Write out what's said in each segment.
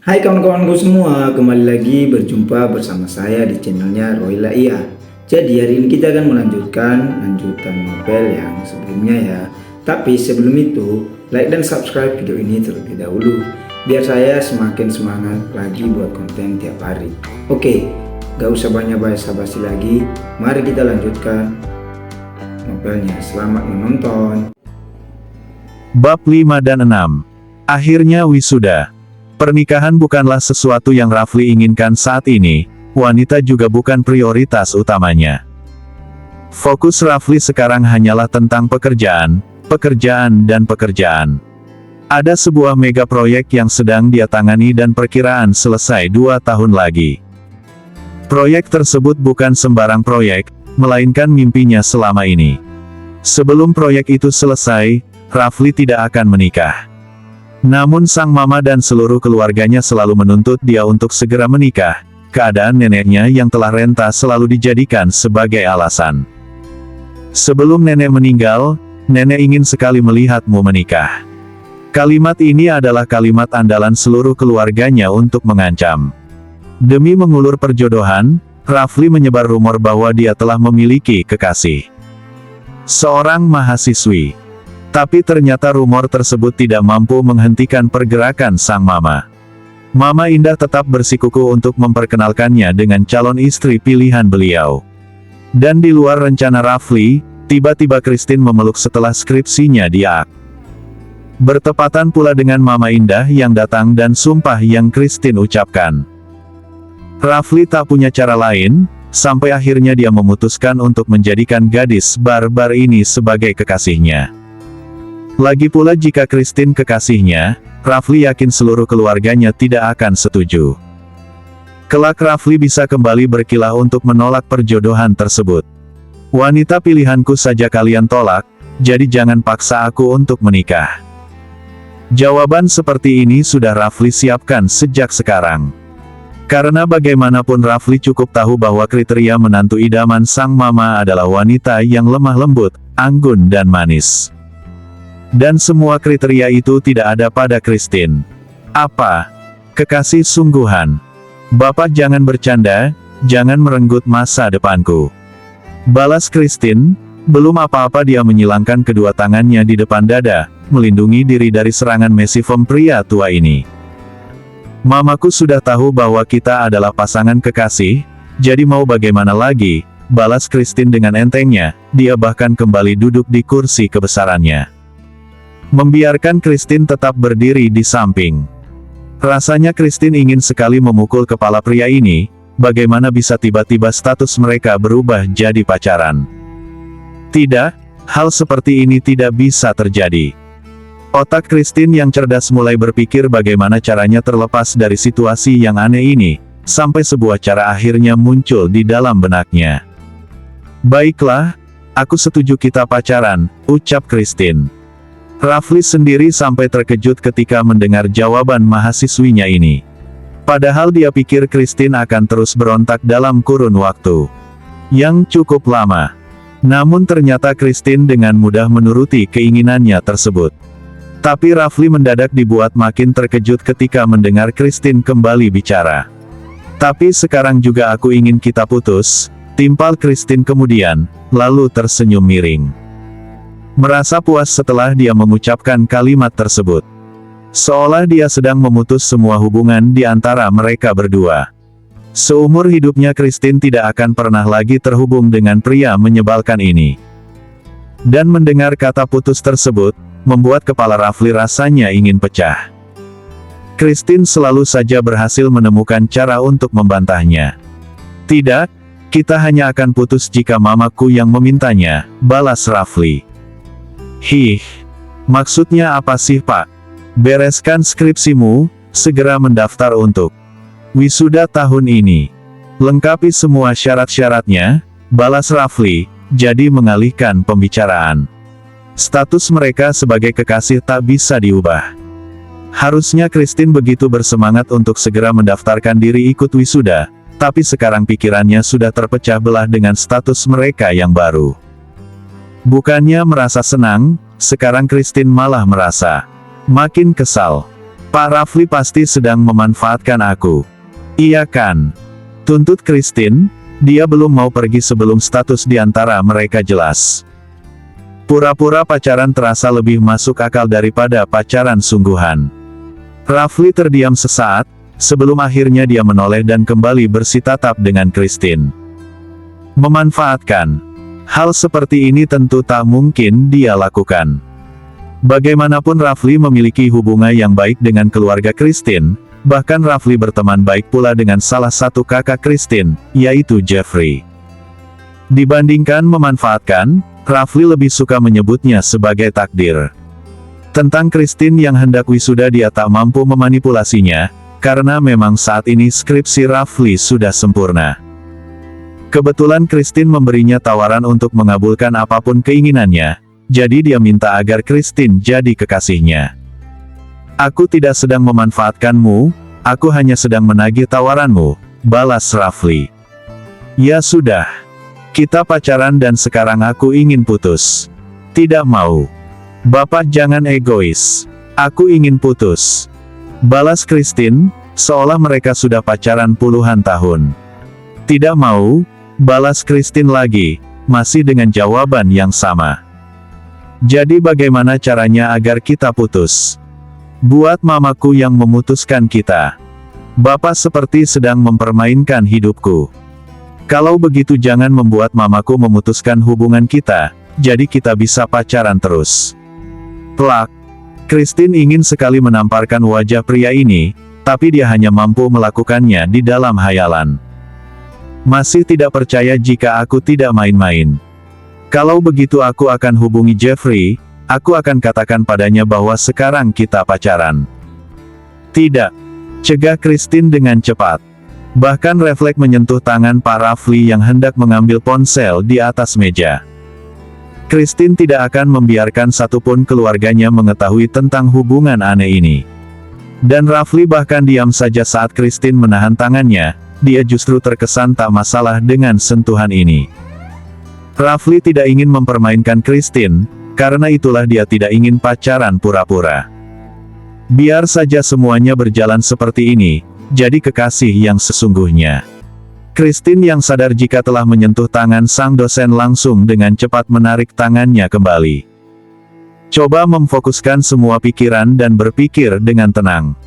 Hai kawan-kawanku semua, kembali lagi berjumpa bersama saya di channelnya Royla IA. Jadi hari ini kita akan melanjutkan novel yang sebelumnya ya. Tapi sebelum itu, like dan subscribe video ini terlebih dahulu, biar saya semakin semangat lagi buat konten tiap hari. Oke, gak usah banyak basa-basi lagi, mari kita lanjutkan novelnya. Selamat menonton. Bab 5 dan 6. Akhirnya wisuda. Pernikahan bukanlah sesuatu yang Rafli inginkan saat ini, wanita juga bukan prioritas utamanya. Fokus Rafli sekarang hanyalah tentang pekerjaan, dan pekerjaan. Ada sebuah mega proyek yang sedang dia tangani dan perkiraan selesai 2 tahun lagi. Proyek tersebut bukan sembarang proyek, melainkan mimpinya selama ini. Sebelum proyek itu selesai, Rafli tidak akan menikah. Namun sang mama dan seluruh keluarganya selalu menuntut dia untuk segera menikah. Keadaan neneknya yang telah renta selalu dijadikan sebagai alasan. Sebelum nenek meninggal, nenek ingin sekali melihatmu menikah. Kalimat ini adalah kalimat andalan seluruh keluarganya untuk mengancam. Demi mengulur perjodohan, Rafli menyebar rumor bahwa dia telah memiliki kekasih. Seorang mahasiswi. Tapi ternyata rumor tersebut tidak mampu menghentikan pergerakan sang mama. Mama Indah tetap bersikukuh untuk memperkenalkannya dengan calon istri pilihan beliau. Dan di luar rencana Rafli, tiba-tiba Christine memeluk setelah skripsinya diak. Bertepatan pula dengan Mama Indah yang datang dan sumpah yang Christine ucapkan. Rafli tak punya cara lain, sampai akhirnya dia memutuskan untuk menjadikan gadis barbar ini sebagai kekasihnya. Lagi pula jika Christine kekasihnya, Rafli yakin seluruh keluarganya tidak akan setuju. Kelak Rafli bisa kembali berkilah untuk menolak perjodohan tersebut. Wanita pilihanku saja kalian tolak, jadi jangan paksa aku untuk menikah. Jawaban seperti ini sudah Rafli siapkan sejak sekarang. Karena bagaimanapun Rafli cukup tahu bahwa kriteria menantu idaman sang mama adalah wanita yang lemah lembut, anggun dan manis. Dan semua kriteria itu tidak ada pada Christine. Apa? Kekasih sungguhan. Bapak jangan bercanda, jangan merenggut masa depanku. Balas Christine, belum apa-apa dia menyilangkan kedua tangannya di depan dada, melindungi diri dari serangan mesifem pria tua ini. Mamaku sudah tahu bahwa kita adalah pasangan kekasih, jadi mau bagaimana lagi, balas Christine dengan entengnya, dia bahkan kembali duduk di kursi kebesarannya. Membiarkan Christine tetap berdiri di samping. Rasanya Christine ingin sekali memukul kepala pria ini, bagaimana bisa tiba-tiba status mereka berubah jadi pacaran. Tidak, hal seperti ini tidak bisa terjadi. Otak Christine yang cerdas mulai berpikir bagaimana caranya terlepas dari situasi yang aneh ini, sampai sebuah cara akhirnya muncul di dalam benaknya. Baiklah, aku setuju kita pacaran, ucap Christine. Rafli sendiri sampai terkejut ketika mendengar jawaban mahasiswinya ini. Padahal dia pikir Christine akan terus berontak dalam kurun waktu yang cukup lama. Namun ternyata Christine dengan mudah menuruti keinginannya tersebut. Tapi Rafli mendadak dibuat makin terkejut ketika mendengar Christine kembali bicara. Tapi sekarang juga aku ingin kita putus, timpal Christine kemudian, lalu tersenyum miring. Merasa puas setelah dia mengucapkan kalimat tersebut. Seolah dia sedang memutus semua hubungan di antara mereka berdua. Seumur hidupnya Christine tidak akan pernah lagi terhubung dengan pria menyebalkan ini. Dan mendengar kata putus tersebut, membuat kepala Rafli rasanya ingin pecah. Christine selalu saja berhasil menemukan cara untuk membantahnya. Tidak, kita hanya akan putus jika mamaku yang memintanya, balas Rafli. Hih, maksudnya apa sih Pak? Bereskan skripsimu, segera mendaftar untuk wisuda tahun ini. Lengkapi semua syarat-syaratnya, balas Rafli, jadi mengalihkan pembicaraan. Status mereka sebagai kekasih tak bisa diubah. Harusnya Christine begitu bersemangat untuk segera mendaftarkan diri ikut wisuda, tapi sekarang pikirannya sudah terpecah belah dengan status mereka yang baru. Bukannya merasa senang, sekarang Christine malah merasa makin kesal. Pak Rafli pasti sedang memanfaatkan aku. Iya kan? Tuntut Christine, dia belum mau pergi sebelum status di antara mereka jelas. Pura-pura pacaran terasa lebih masuk akal daripada pacaran sungguhan. Rafli terdiam sesaat, sebelum akhirnya dia menoleh dan kembali bersitatap dengan Christine. Memanfaatkan. Hal seperti ini tentu tak mungkin dia lakukan. Bagaimanapun Rafli memiliki hubungan yang baik dengan keluarga Christine, bahkan Rafli berteman baik pula dengan salah satu kakak Christine, yaitu Jeffrey. Dibandingkan memanfaatkan, Rafli lebih suka menyebutnya sebagai takdir. Tentang Christine yang hendak wisuda dia tak mampu memanipulasinya, karena memang saat ini skripsi Rafli sudah sempurna. Kebetulan Christine memberinya tawaran untuk mengabulkan apapun keinginannya, jadi dia minta agar Christine jadi kekasihnya. Aku tidak sedang memanfaatkanmu, aku hanya sedang menagih tawaranmu, balas Rafli. Ya sudah. Kita pacaran dan sekarang aku ingin putus. Tidak mau. Bapak jangan egois. Aku ingin putus. Balas Christine, seolah mereka sudah pacaran puluhan tahun. Tidak mau, balas Christine lagi, masih dengan jawaban yang sama. Jadi bagaimana caranya agar kita putus? Buat mamaku yang memutuskan kita. Bapak seperti sedang mempermainkan hidupku. Kalau begitu jangan membuat mamaku memutuskan hubungan kita, jadi kita bisa pacaran terus. Plak. Christine ingin sekali menamparkan wajah pria ini, tapi dia hanya mampu melakukannya di dalam hayalan. Masih tidak percaya jika aku tidak main-main. Kalau begitu aku akan hubungi Jeffrey, aku akan katakan padanya bahwa sekarang kita pacaran. Tidak. Cegah Christine dengan cepat. Bahkan refleks menyentuh tangan Pak Rafli yang hendak mengambil ponsel di atas meja. Christine tidak akan membiarkan satupun keluarganya mengetahui tentang hubungan aneh ini. Dan Rafli bahkan diam saja saat Christine menahan tangannya, dia justru terkesan tak masalah dengan sentuhan ini. Rafli tidak ingin mempermainkan Christine, karena itulah dia tidak ingin pacaran pura-pura. Biar saja semuanya berjalan seperti ini, jadi kekasih yang sesungguhnya. Christine yang sadar jika telah menyentuh tangan sang dosen langsung dengan cepat menarik tangannya kembali. Coba memfokuskan semua pikiran dan berpikir dengan tenang.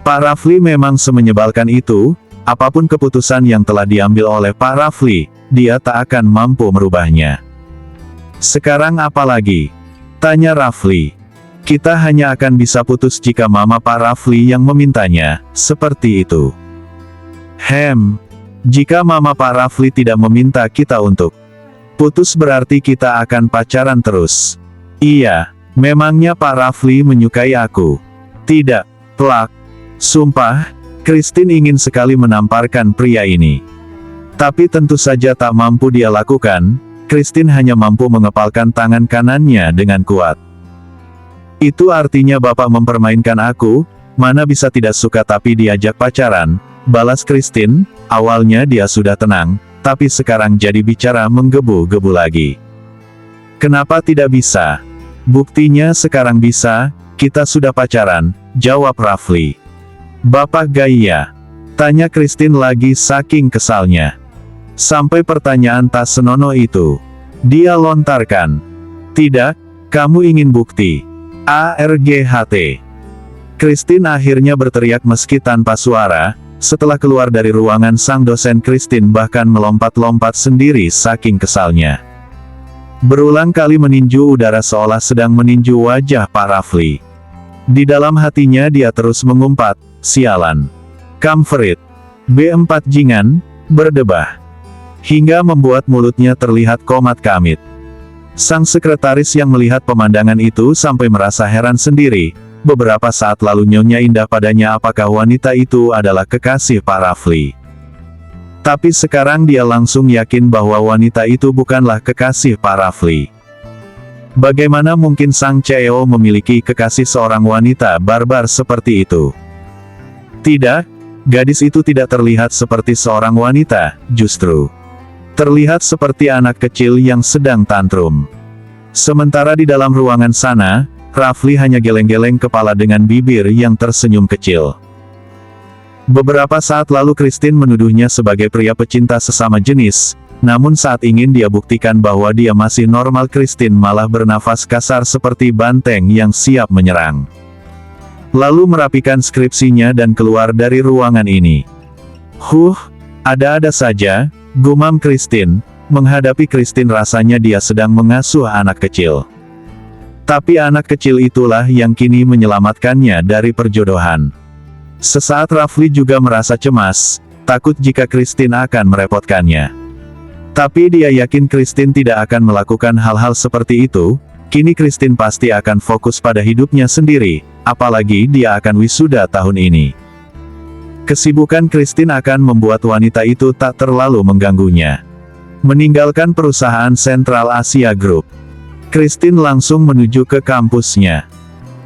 Pak Rafli memang semenyebalkan itu, apapun keputusan yang telah diambil oleh Pak Rafli, dia tak akan mampu merubahnya. Sekarang apa lagi? Tanya Rafli. Kita hanya akan bisa putus jika mama Pak Rafli yang memintanya, seperti itu. Jika mama Pak Rafli tidak meminta kita untuk putus berarti kita akan pacaran terus. Iya, memangnya Pak Rafli menyukai aku? Tidak, plak. Sumpah, Christine ingin sekali menamparkan pria ini. Tapi tentu saja tak mampu dia lakukan, Christine hanya mampu mengepalkan tangan kanannya dengan kuat. Itu artinya Bapak mempermainkan aku, mana bisa tidak suka tapi diajak pacaran, balas Christine. Awalnya dia sudah tenang, tapi sekarang jadi bicara menggebu-gebu lagi. Kenapa tidak bisa? Buktinya sekarang bisa, kita sudah pacaran, jawab Rafli. Bapak gaya? Tanya Christine lagi saking kesalnya. Sampai pertanyaan tak senonoh itu. Dia lontarkan. Tidak, kamu ingin bukti. ARGHT. Christine akhirnya berteriak meski tanpa suara, setelah keluar dari ruangan sang dosen Christine bahkan melompat-lompat sendiri saking kesalnya. Berulang kali meninju udara seolah sedang meninju wajah Pak Rafli. Di dalam hatinya dia terus mengumpat, sialan. Kamferit. B4 jingan, berdebah. Hingga membuat mulutnya terlihat komat kamit. Sang sekretaris yang melihat pemandangan itu sampai merasa heran sendiri, beberapa saat lalu Nyonya Indah padanya apakah wanita itu adalah kekasih Pak Rafli. Tapi sekarang dia langsung yakin bahwa wanita itu bukanlah kekasih Pak Rafli. Bagaimana mungkin sang CEO memiliki kekasih seorang wanita barbar seperti itu? Tidak, gadis itu tidak terlihat seperti seorang wanita, justru terlihat seperti anak kecil yang sedang tantrum. Sementara di dalam ruangan sana, Rafli hanya geleng-geleng kepala dengan bibir yang tersenyum kecil. Beberapa saat lalu Christine menuduhnya sebagai pria pecinta sesama jenis, namun saat ingin dia buktikan bahwa dia masih normal, Christine malah bernafas kasar seperti banteng yang siap menyerang. Lalu merapikan skripsinya dan keluar dari ruangan ini. Ada-ada saja, gumam Christine. Menghadapi Christine rasanya dia sedang mengasuh anak kecil. Tapi anak kecil itulah yang kini menyelamatkannya dari perjodohan. Sesaat Rafli juga merasa cemas, takut jika Christine akan merepotkannya. Tapi dia yakin Christine tidak akan melakukan hal-hal seperti itu. Kini Christine pasti akan fokus pada hidupnya sendiri, apalagi dia akan wisuda tahun ini. Kesibukan Christine akan membuat wanita itu tak terlalu mengganggunya. Meninggalkan perusahaan Central Asia Group, Christine langsung menuju ke kampusnya.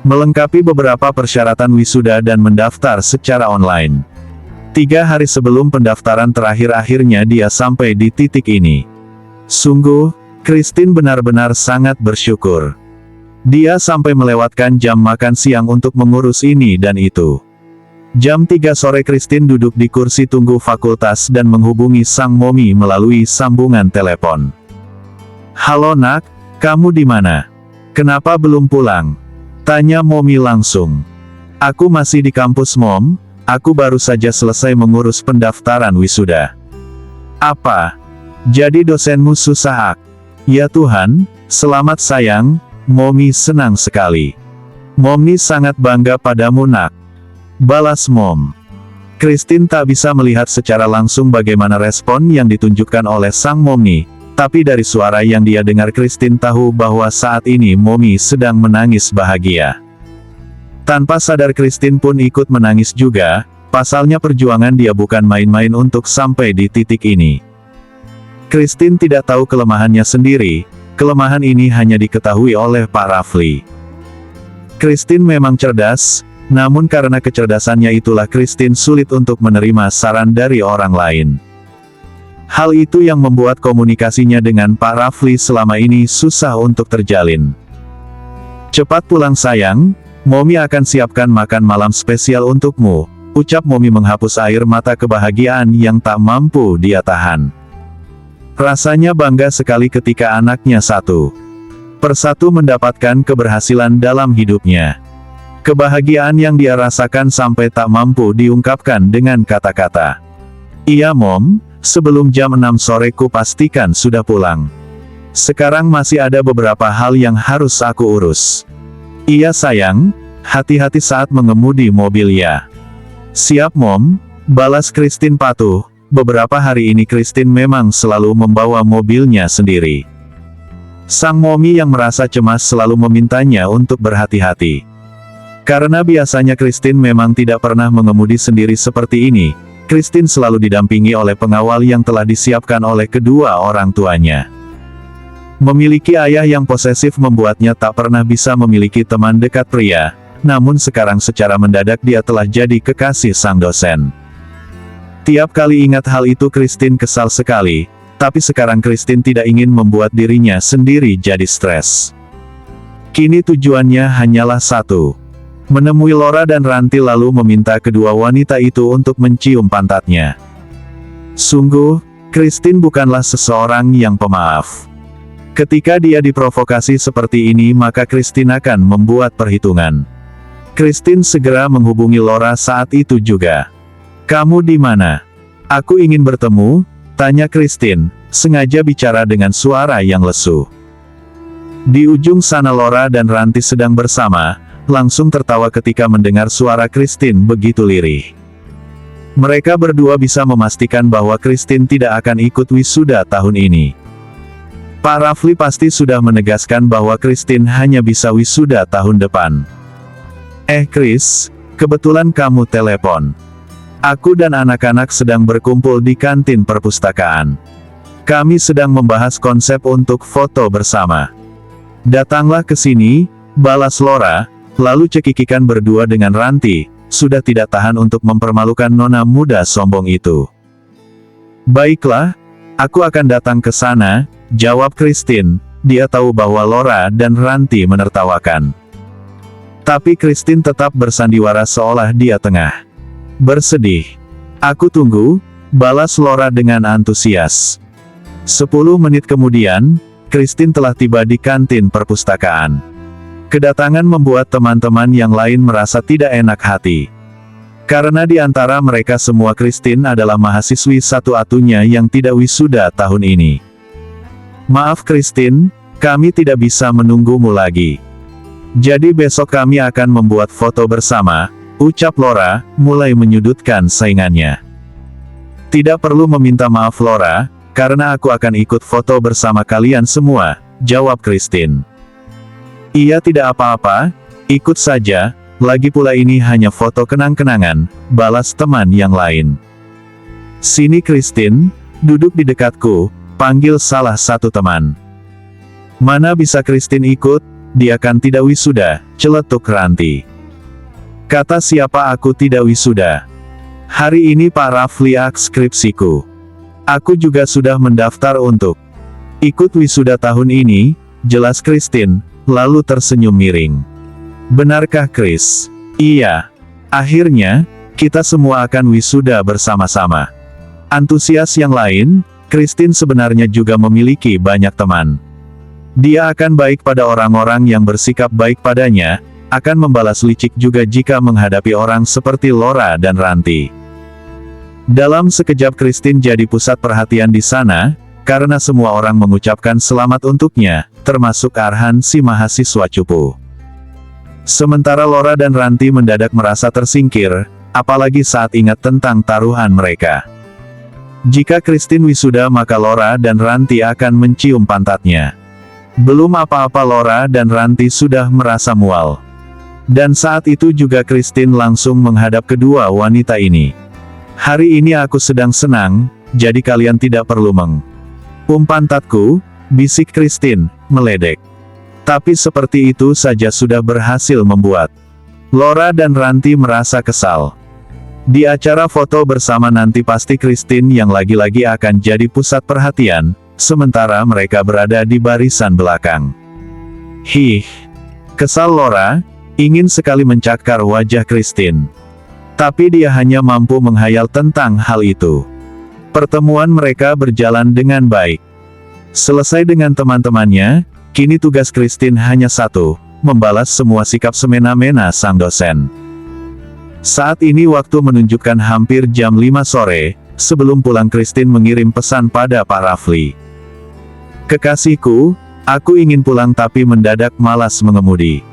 Melengkapi beberapa persyaratan wisuda dan mendaftar secara online. 3 hari sebelum pendaftaran terakhir akhirnya dia sampai di titik ini. Sungguh, Christine benar-benar sangat bersyukur. Dia sampai melewatkan jam makan siang untuk mengurus ini dan itu. Jam 3 sore Christine duduk di kursi tunggu fakultas dan menghubungi sang Momi melalui sambungan telepon. "Halo nak, kamu di mana? Kenapa belum pulang?" tanya Momi langsung. "Aku masih di kampus Mom, aku baru saja selesai mengurus pendaftaran wisuda." "Apa? Jadi dosenmu susah?" "Ya Tuhan, selamat sayang." Momi senang sekali. "Momi sangat bangga padamu nak," balas Mom. Christine tak bisa melihat secara langsung bagaimana respon yang ditunjukkan oleh sang Momi, tapi dari suara yang dia dengar Christine tahu bahwa saat ini Momi sedang menangis bahagia. Tanpa sadar Christine pun ikut menangis juga, pasalnya perjuangan dia bukan main-main untuk sampai di titik ini. Christine tidak tahu kelemahannya sendiri, kelemahan ini hanya diketahui oleh Pak Rafli. Christine memang cerdas, namun karena kecerdasannya itulah Christine sulit untuk menerima saran dari orang lain. Hal itu yang membuat komunikasinya dengan Pak Rafli selama ini susah untuk terjalin. "Cepat pulang sayang, Momi akan siapkan makan malam spesial untukmu," ucap Momi menghapus air mata kebahagiaan yang tak mampu dia tahan. Rasanya bangga sekali ketika anaknya satu persatu mendapatkan keberhasilan dalam hidupnya. Kebahagiaan yang dia rasakan sampai tak mampu diungkapkan dengan kata-kata. "Iya Mom, sebelum jam 6 sore ku pastikan sudah pulang. Sekarang masih ada beberapa hal yang harus aku urus." "Iya sayang, hati-hati saat mengemudi mobil ya." "Siap Mom," balas Christine patuh. Beberapa hari ini Christine memang selalu membawa mobilnya sendiri. Sang Momi yang merasa cemas selalu memintanya untuk berhati-hati. Karena biasanya Christine memang tidak pernah mengemudi sendiri seperti ini, Christine selalu didampingi oleh pengawal yang telah disiapkan oleh kedua orang tuanya. Memiliki ayah yang posesif membuatnya tak pernah bisa memiliki teman dekat pria, namun sekarang secara mendadak dia telah jadi kekasih sang dosen. Tiap kali ingat hal itu Christine kesal sekali, tapi sekarang Christine tidak ingin membuat dirinya sendiri jadi stres. Kini tujuannya hanyalah satu. Menemui Laura dan Ranti lalu meminta kedua wanita itu untuk mencium pantatnya. Sungguh, Christine bukanlah seseorang yang pemaaf. Ketika dia diprovokasi seperti ini maka Christine akan membuat perhitungan. Christine segera menghubungi Laura saat itu juga. "Kamu di mana? Aku ingin bertemu," tanya Christine, sengaja bicara dengan suara yang lesu. Di ujung sana Laura dan Ranti sedang bersama, langsung tertawa ketika mendengar suara Christine begitu lirih. Mereka berdua bisa memastikan bahwa Christine tidak akan ikut wisuda tahun ini. Pak Rafli pasti sudah menegaskan bahwa Christine hanya bisa wisuda tahun depan. Chris, kebetulan kamu telepon. Aku dan anak-anak sedang berkumpul di kantin perpustakaan. Kami sedang membahas konsep untuk foto bersama. Datanglah ke sini," balas Laura, lalu cekikikan berdua dengan Ranti, sudah tidak tahan untuk mempermalukan nona muda sombong itu. "Baiklah, aku akan datang ke sana," jawab Christine. Dia tahu bahwa Laura dan Ranti menertawakan. Tapi Christine tetap bersandiwara seolah dia tengah bersedih. Aku tunggu, balas Laura dengan antusias. 10 menit kemudian, Christine telah tiba di kantin perpustakaan. Kedatangan membuat teman-teman yang lain merasa tidak enak hati. Karena di antara mereka semua Christine adalah mahasiswi satu-satunya yang tidak wisuda tahun ini. Maaf Christine, kami tidak bisa menunggumu lagi. Jadi besok kami akan membuat foto bersama, ucap Laura, mulai menyudutkan saingannya. Tidak perlu meminta maaf Laura, karena aku akan ikut foto bersama kalian semua, jawab Christine. Iya tidak apa-apa, ikut saja, lagi pula ini hanya foto kenang-kenangan, balas teman yang lain. Sini Christine, duduk di dekatku, panggil salah satu teman. Mana bisa Christine ikut, dia kan tidak wisuda, celetuk Ranti. Kata siapa aku tidak wisuda? Hari ini Pak Rafli skripsiku. Aku juga sudah mendaftar untuk ikut wisuda tahun ini, jelas Christine, lalu tersenyum miring. Benarkah Chris? Iya. Akhirnya, kita semua akan wisuda bersama-sama. Antusias yang lain, Christine sebenarnya juga memiliki banyak teman. Dia akan baik pada orang-orang yang bersikap baik padanya, akan membalas licik juga jika menghadapi orang seperti Laura dan Ranti. Dalam sekejap Christine jadi pusat perhatian di sana, karena semua orang mengucapkan selamat untuknya, termasuk Arhan si mahasiswa cupu. Sementara Laura dan Ranti mendadak merasa tersingkir, apalagi saat ingat tentang taruhan mereka. Jika Christine wisuda maka Laura dan Ranti akan mencium pantatnya. Belum apa-apa Laura dan Ranti sudah merasa mual. Dan saat itu juga Christine langsung menghadap kedua wanita ini. Hari ini aku sedang senang, jadi kalian tidak perlu pantatku, bisik Christine, meledek. Tapi seperti itu saja sudah berhasil membuat Laura dan Ranti merasa kesal. Di acara foto bersama nanti pasti Christine yang lagi-lagi akan jadi pusat perhatian, sementara mereka berada di barisan belakang. Hih, kesal Laura, ingin sekali mencakar wajah Christine. Tapi dia hanya mampu menghayal tentang hal itu. Pertemuan mereka berjalan dengan baik. Selesai dengan teman-temannya, kini tugas Christine hanya satu, membalas semua sikap semena-mena sang dosen. Saat ini waktu menunjukkan hampir jam 5 sore, sebelum pulang Christine mengirim pesan pada Pak Rafli. Kekasihku, aku ingin pulang tapi mendadak malas mengemudi.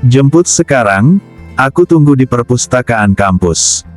Jemput sekarang, aku tunggu di perpustakaan kampus.